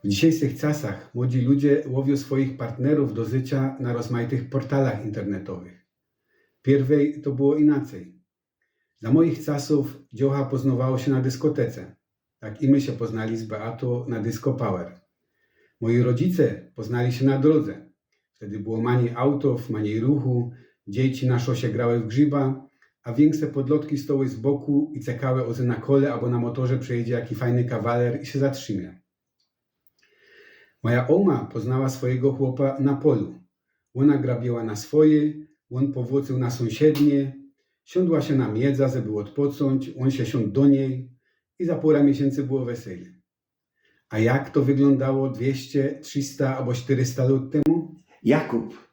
W dzisiejszych czasach młodzi ludzie łowią swoich partnerów do życia na rozmaitych portalach internetowych. Pierwej to było inaczej. Za moich czasów dziocha poznawało się na dyskotece. Tak i my się poznali z Beatą na Disco Power. Moi rodzice poznali się na drodze. Wtedy było mniej autów, mniej ruchu, dzieci na szosie grały w grzyba, a większe podlotki stoły z boku i czekały, ozy na kole albo na motorze przejedzie jaki fajny kawaler i się zatrzymie. Moja oma poznała swojego chłopa na polu. Ona grabiła na swoje, on powrócił na sąsiednie, siądła się na miedza, żeby odpocząć, on się siądł do niej i za parę miesięcy było wesele. A jak to wyglądało 200, 300 albo 400 lat temu? Jakub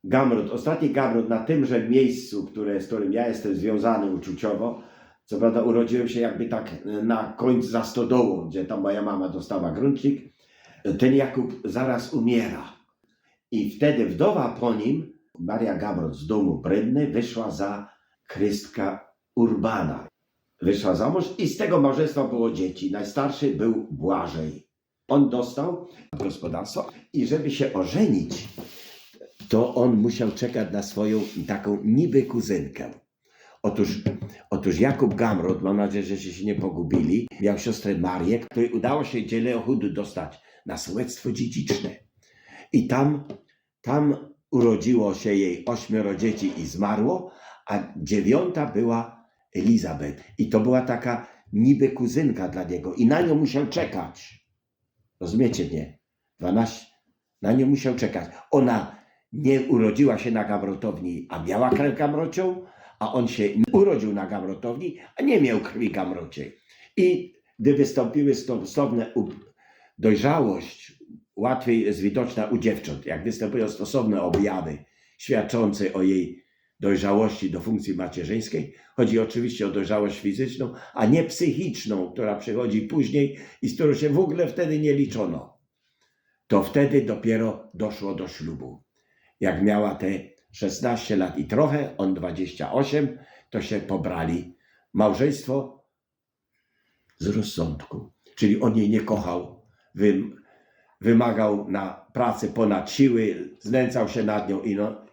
Gamrot, ostatni Gamrot na tymże miejscu, z którym ja jestem związany uczuciowo. Co prawda urodziłem się jakby tak na końcu za stodołą, gdzie tam moja mama dostała gruncik. Ten Jakub zaraz umiera. I wtedy wdowa po nim, Maria Gamrot z domu Brydny, wyszła za Krystka Urbana. Wyszła za mąż i z tego małżeństwa było dzieci. Najstarszy był Błażej. On dostał gospodarstwo i żeby się ożenić, to on musiał czekać na swoją taką niby kuzynkę. Otóż Jakub Gamrot, mam nadzieję, że się nie pogubili, miał siostrę Marię, której udało się Dzieleochudu dostać na sołectwo dziedziczne. I tam urodziło się jej 8 dzieci i zmarło, a 9 była Elizabeth. I to była taka niby kuzynka dla niego i na nią musiał czekać. Rozumiecie mnie? 12. Na nią musiał czekać. Ona nie urodziła się na Gamrotowni, a miała krew Gamrocią, a on się urodził na Gamrotowni, a nie miał krwi Gamrociej. I gdy wystąpiły stosowne dojrzałość, łatwiej jest widoczna u dziewcząt, jak występują stosowne objawy świadczące o jej dojrzałości do funkcji macierzyńskiej. Chodzi oczywiście o dojrzałość fizyczną, a nie psychiczną, która przychodzi później i z którą się w ogóle wtedy nie liczono. To wtedy dopiero doszło do ślubu. Jak miała te 16 lat i trochę, on 28, to się pobrali. Małżeństwo z rozsądku. Czyli on jej nie kochał, wymagał na pracy ponad siły, znęcał się nad nią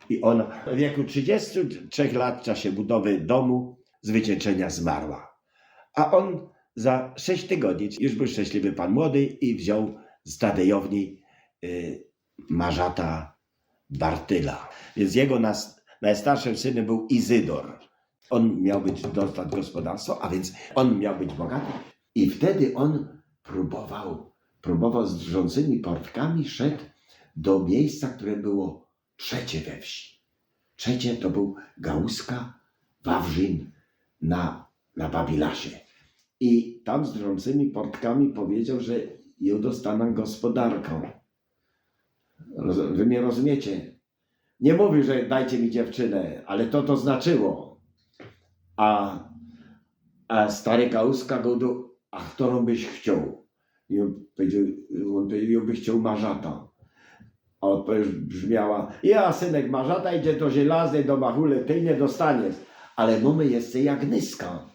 i ona w wieku 33 lat w czasie budowy domu z wycieńczenia zmarła. A on za 6 tygodni, już był szczęśliwy pan młody i wziął z Tadejowni Marzata Bartyla. Więc jego najstarszym synem był Izydor. On miał dostać gospodarstwo, a więc on miał być bogaty. I wtedy on próbował z drżącymi portkami, szedł do miejsca, które było trzecie we wsi. Trzecie to był Gałuska, Wawrzyn na Babilasie. I tam z drżącymi portkami powiedział, że ją dostaną gospodarką. Wy mnie rozumiecie? Nie mówił, że dajcie mi dziewczynę, ale to znaczyło. A stary Gałuska go a którą byś chciał? I on powiedział, ją by chciał Marzata. A odpowiedź brzmiała, ja synek Marzata idzie do żelaznej, do Machule, ty nie dostaniesz. Ale mamy jeszcze Jagnyska.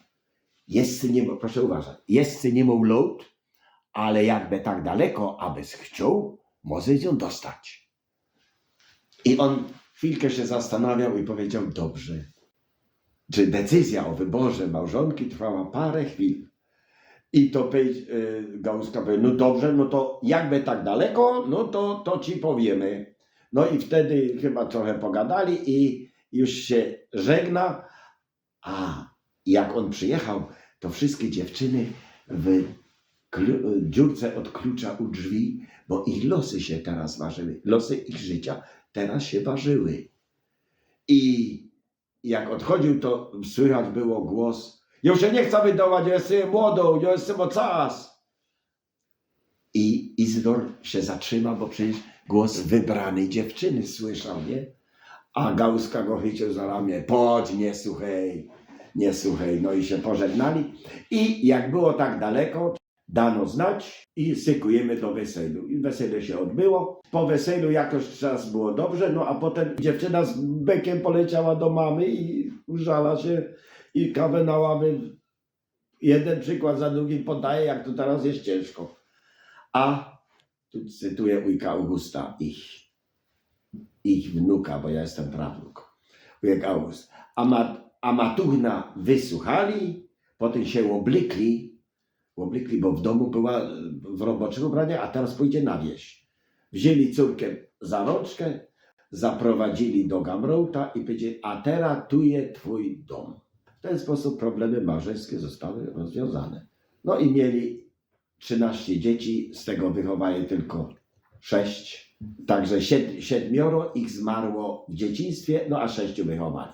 Proszę uważać, jeszcze nie mógł lot, ale jakby tak daleko, abyś chciał, może ją dostać. I on chwilkę się zastanawiał i powiedział, dobrze. Czy decyzja o wyborze małżonki trwała parę chwil. I to Gałuska powiedział, no dobrze, no to jakby tak daleko, no to ci powiemy. No i wtedy chyba trochę pogadali i już się żegna. A jak on przyjechał, to wszystkie dziewczyny w dziurce od klucza u drzwi, bo ich losy się teraz ważyły. Losy ich życia teraz się ważyły. I jak odchodził, to słychać było głos, ja się nie chcę wydawać, ja jestem młodą, ja jestem ocas. I Izydor się zatrzymał, bo przecież głos wybranej dziewczyny słyszał, nie? A Gałuska go chycił za ramię, chodź, nie słuchaj. No i się pożegnali. I jak było tak daleko, dano znać i szykujemy do weselu. I wesele się odbyło. Po weselu jakoś czas było dobrze, no a potem dziewczyna z bekiem poleciała do mamy i użala się i kawę na ławy. Jeden przykład za drugim podaje, jak to teraz jest ciężko. A Tu cytuję wujka Augusta, ich wnuka, bo ja jestem prawnuk. Wujek August. A matuchna wysłuchali, potem się oblykli, bo w domu była w roboczym ubraniu, a teraz pójdzie na wieś. Wzięli córkę za rączkę, zaprowadzili do Gamrota i powiedzieli, a teraz tu jest twój dom. W ten sposób problemy małżeńskie zostały rozwiązane. No i mieli 13 dzieci, z tego wychowali tylko 6. Także 7 ich zmarło w dzieciństwie, no a 6 wychowali.